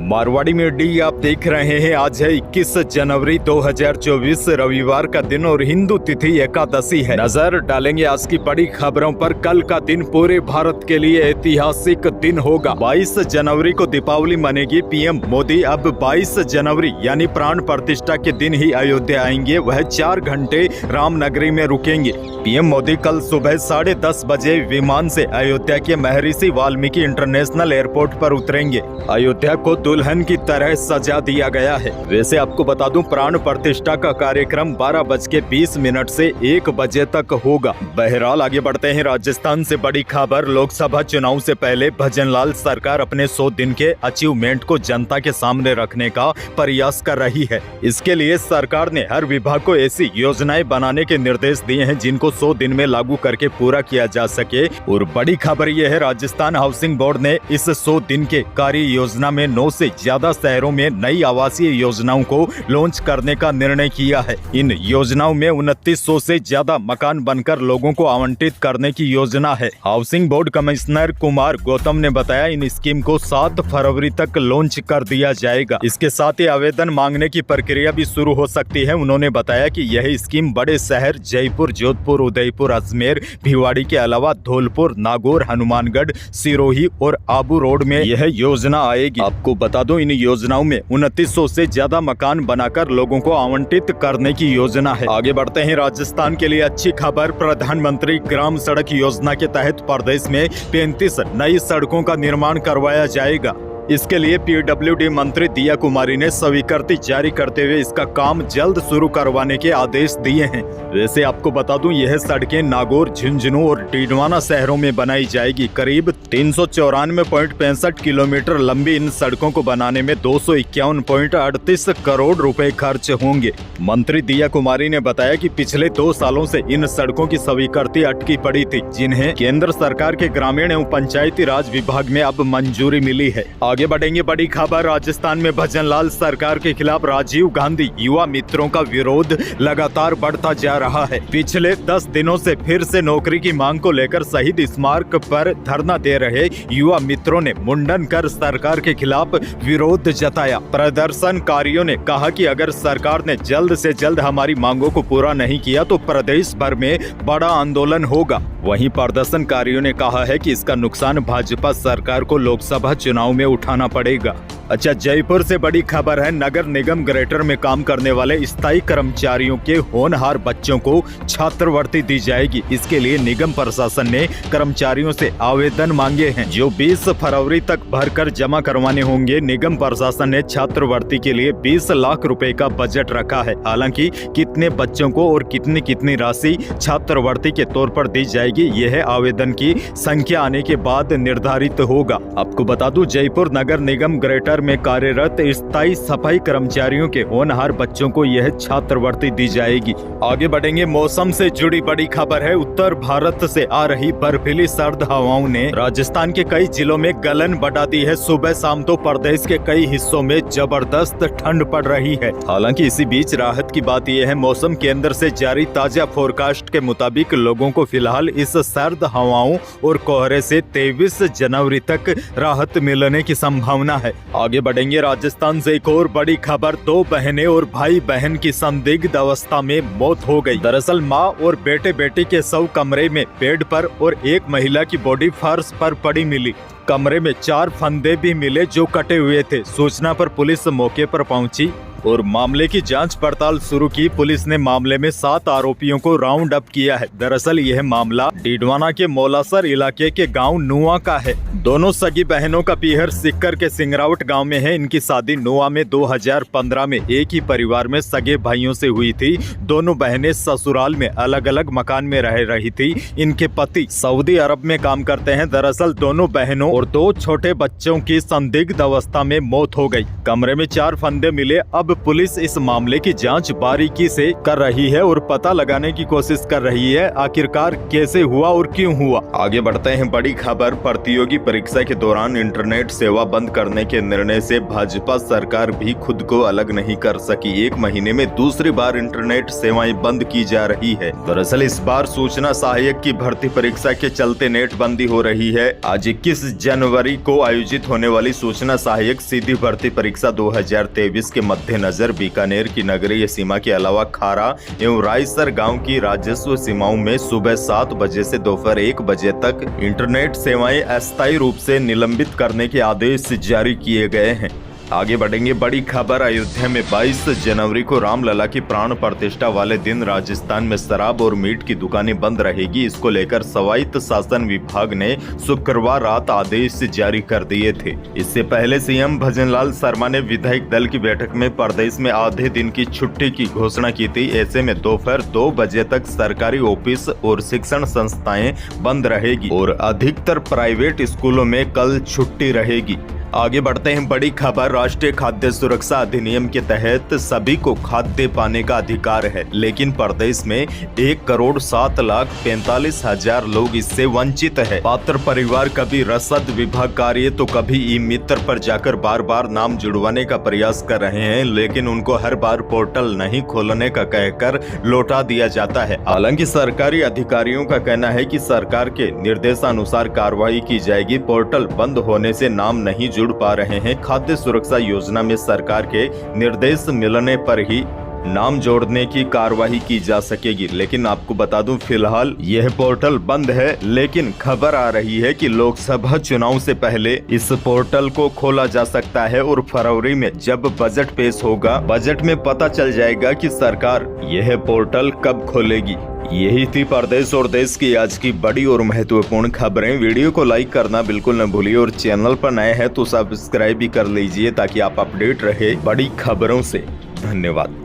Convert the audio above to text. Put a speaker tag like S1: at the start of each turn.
S1: Marwari media आप देख रहे हैं। आज है 21 जनवरी 2024 रविवार का दिन और हिंदू तिथि एकादशी है। नजर डालेंगे आज की बड़ी खबरों पर। कल का दिन पूरे भारत के लिए ऐतिहासिक दिन होगा। 22 जनवरी को दीपावली मनेगी। पीएम मोदी अब 22 जनवरी यानी प्राण प्रतिष्ठा के दिन ही अयोध्या आएंगे। वह 4 घंटे रामनगरी में रुकेंगे। पीएम मोदी कल सुबह 10:30 बजे विमान से अयोध्या के महर्षि वाल्मीकि इंटरनेशनल एयरपोर्ट पर उतरेंगे। अयोध्या को दुल्हन की तरह सजा दिया गया है। वैसे आपको बता दूं, प्राण प्रतिष्ठा का कार्यक्रम 12:20 से 1 बजे तक होगा। बहरहाल आगे बढ़ते हैं। राजस्थान से बड़ी खबर। लोकसभा चुनाव से पहले भजनलाल सरकार अपने 100 दिन के अचीवमेंट को जनता के सामने रखने का प्रयास कर रही है। इसके लिए सरकार ने हर विभाग को ऐसी योजनाएं बनाने के निर्देश दिए हैं जिनको 100 दिन में लागू करके पूरा किया जा सके। और बड़ी खबर यह है, राजस्थान हाउसिंग बोर्ड ने इस 100 दिन के कार्य योजना में 9 से ज्यादा शहरों में नई आवासीय योजनाओं को लॉन्च करने का निर्णय किया है। इन योजनाओं में 2900 से ज्यादा मकान बनकर लोगों को आवंटित करने की योजना है। Housing board commissioner Kumar Gautam ने बताया, इन स्कीम को 7 फरवरी तक लॉन्च कर दिया जाएगा। इसके साथ ही आवेदन मांगने की प्रक्रिया भी शुरू हो सकती है। उन्होंने बताया कि यह स्कीम बड़े शहर जयपुर, जोधपुर, उदयपुर, अजमेर, भिवाड़ी के अलावा धौलपुर, नागौर, हनुमानगढ़, सिरोही और आबू रोड में यह योजना आएगी। आपको बता दो, इन योजनाओं में 2900 से ज्यादा मकान बनाकर लोगों को आवंटित करने की योजना है। आगे बढ़ते हैं। राजस्थान के लिए अच्छी खबर। प्रधानमंत्री ग्राम सड़क योजना के तहत प्रदेश में 35 नई सड़कों का निर्माण करवाया जाएगा। इसके लिए पीडब्ल्यूडी मंत्री दिया कुमारी ने स्वीकृति जारी करते हुए इसका काम जल्द शुरू करवाने के आदेश दिए हैं। वैसे आपको बता दूं, यह सड़कें नागौर, झुंझुनू और डीडवाना शहरों में बनाई जाएगी। करीब 394.65 किलोमीटर लंबी इन सड़कों को बनाने में 251.38 करोड़ रुपए खर्च होंगे। मंत्री दिया कुमारी ने बताया कि पिछले 2 सालों से इन सड़कों की स्वीकृति अटकी पड़ी थी, जिन्हें केंद्र सरकार के ग्रामीण एवं पंचायती राज विभाग में अब मंजूरी मिली है। आगे बढ़ेंगे। बड़ी खबर। राजस्थान में भजनलाल सरकार के खिलाफ राजीव गांधी युवा मित्रों का विरोध लगातार बढ़ता जा रहा है। पिछले 10 दिनों से फिर से नौकरी की मांग को लेकर शहीद स्मारक पर धरना दे रहे युवा मित्रों ने मुंडन कर सरकार के खिलाफ विरोध जताया। प्रदर्शनकारियों ने कहा कि अगर सरकार ने जल्द से जल्द हमारी मांगों को पूरा नहीं किया तो प्रदेश भर में बड़ा आंदोलन होगा। वहीं प्रदर्शनकारियों ने कहा है कि इसका नुकसान भाजपा सरकार को लोकसभा चुनाव में उठाना पड़ेगा। अच्छा, जयपुर से बड़ी खबर है। नगर निगम ग्रेटर में काम करने वाले स्थायी कर्मचारियों के होनहार बच्चों को छात्रवृत्ति दी जाएगी। इसके लिए निगम प्रशासन ने कर्मचारियों से आवेदन मांगे हैं, जो 20 फरवरी तक भरकर जमा करवाने होंगे। निगम प्रशासन ने छात्रवृत्ति के लिए 20 लाख रुपए का बजट रखा है। हालांकि कितने बच्चों को और कितनी राशि छात्रवृत्ति के तौर पर दी जाएगी, यह आवेदन की संख्या आने के बाद निर्धारित होगा। आपको बता दूं, जयपुर नगर निगम ग्रेटर में कार्यरत स्थायी सफाई कर्मचारियों के होनहार बच्चों को यह छात्रवृत्ति दी जाएगी। आगे बढ़ेंगे। मौसम से जुड़ी बड़ी खबर है। उत्तर भारत से आ रही बर्फीली सर्द हवाओं ने राजस्थान के कई जिलों में गलन बढ़ा दी है। सुबह शाम तो प्रदेश के कई हिस्सों में जबरदस्त ठंड पड़ रही है। हालांकि इसी बीच राहत की बात यह है, मौसम केंद्र से जारी ताजा फोरकास्ट के मुताबिक लोगों को फिलहाल इस सर्द हवाओं और कोहरे से 23 जनवरी तक राहत मिलने की संभावना है। आगे बढ़ेंगे। राजस्थान से एक और बड़ी खबर। 2 बहनें और भाई बहन की संदिग्ध अवस्था में मौत हो गई। दरअसल मां और बेटे बेटी के शव कमरे में बेड पर और एक महिला की बॉडी फर्श पर पड़ी मिली। कमरे में 4 फंदे भी मिले जो कटे हुए थे। सूचना पर पुलिस मौके पर पहुंची और मामले की जांच पड़ताल शुरू की। पुलिस ने मामले में 7 आरोपियों को राउंड अप किया है। दरअसल यह मामला डीडवाना के मौलासर इलाके के गांव नुआ का है। दोनों सगी बहनों का पीहर सिक्कर के सिंगरावट गांव में है। इनकी शादी नुआ में 2015 में एक ही परिवार में सगे भाइयों से हुई थी। दोनों बहनें ससुराल में अलग अलग मकान में रह रही थी। इनके पति सऊदी अरब में काम करते हैं। दरअसल दोनों बहनों और 2 छोटे बच्चों की संदिग्ध अवस्था में मौत हो गई। कमरे में 4 फंदे मिले। अब अब पुलिस इस मामले की जांच बारीकी से कर रही है और पता लगाने की कोशिश कर रही है आखिरकार कैसे हुआ और क्यों हुआ। आगे बढ़ते हैं, बड़ी खबर। प्रतियोगी परीक्षा के दौरान इंटरनेट सेवा बंद करने के निर्णय से भाजपा सरकार भी खुद को अलग नहीं कर सकी। एक महीने में दूसरी बार इंटरनेट सेवाएं बंद की जा रही है। दरअसल इस बार सूचना सहायक की भर्ती परीक्षा के चलते नेट बंदी हो रही है। आज 21 जनवरी को आयोजित होने वाली सूचना सहायक सीधी भर्ती परीक्षा 2023 के मद्देनजर बीकानेर की नगरीय सीमा के अलावा खारा एवं रायसर गांव की राजस्व सीमाओं में सुबह 7 बजे से दोपहर 1 बजे तक इंटरनेट सेवाएं अस्थायी रूप से निलंबित करने के आदेश जारी किए गए हैं। आगे बढ़ेंगे, बड़ी खबर। अयोध्या में 22 जनवरी को रामलला की प्राण प्रतिष्ठा वाले दिन राजस्थान में शराब और मीट की दुकानें बंद रहेगी। इसको लेकर स्वायत्त शासन विभाग ने शुक्रवार रात आदेश जारी कर दिए थे। इससे पहले सीएम भजनलाल शर्मा ने विधायक दल की बैठक में प्रदेश में आधे दिन की छुट्टी की घोषणा की थी। ऐसे में दोपहर 2 बजे तक सरकारी ऑफिस और शिक्षण संस्थाएं बंद रहेगी और अधिकतर प्राइवेट स्कूलों में कल छुट्टी रहेगी। आगे बढ़ते हैं, बड़ी खबर। राष्ट्रीय खाद्य सुरक्षा अधिनियम के तहत सभी को खाद्य पाने का अधिकार है, लेकिन प्रदेश में 1,07,45,000 लोग इससे वंचित है। पात्र परिवार कभी रसद विभाग कार्य तो कभी ई मित्र पर जाकर बार बार नाम जुड़वाने का प्रयास कर रहे हैं, लेकिन उनको हर बार पोर्टल नहीं खोलने का कहकर लौटा दिया जाता है। हालांकि सरकारी अधिकारियों का कहना है कि सरकार के निर्देशानुसार कार्रवाई की जाएगी। पोर्टल बंद होने से नाम नहीं जुड़ पा रहे हैं। खाद्य सुरक्षा योजना में सरकार के निर्देश मिलने पर ही नाम जोड़ने की कार्रवाई की जा सकेगी। लेकिन आपको बता दूं, फिलहाल यह पोर्टल बंद है, लेकिन खबर आ रही है कि लोकसभा चुनाव से पहले इस पोर्टल को खोला जा सकता है और फरवरी में जब बजट पेश होगा, बजट में पता चल जाएगा कि सरकार यह पोर्टल कब खोलेगी। यही थी प्रदेश और देश की आज की बड़ी और महत्वपूर्ण खबरें। वीडियो को लाइक करना बिल्कुल न भूलिए और चैनल पर नए हैं तो सब्सक्राइब भी कर लीजिए ताकि आप अपडेट रहे बड़ी खबरों से। धन्यवाद।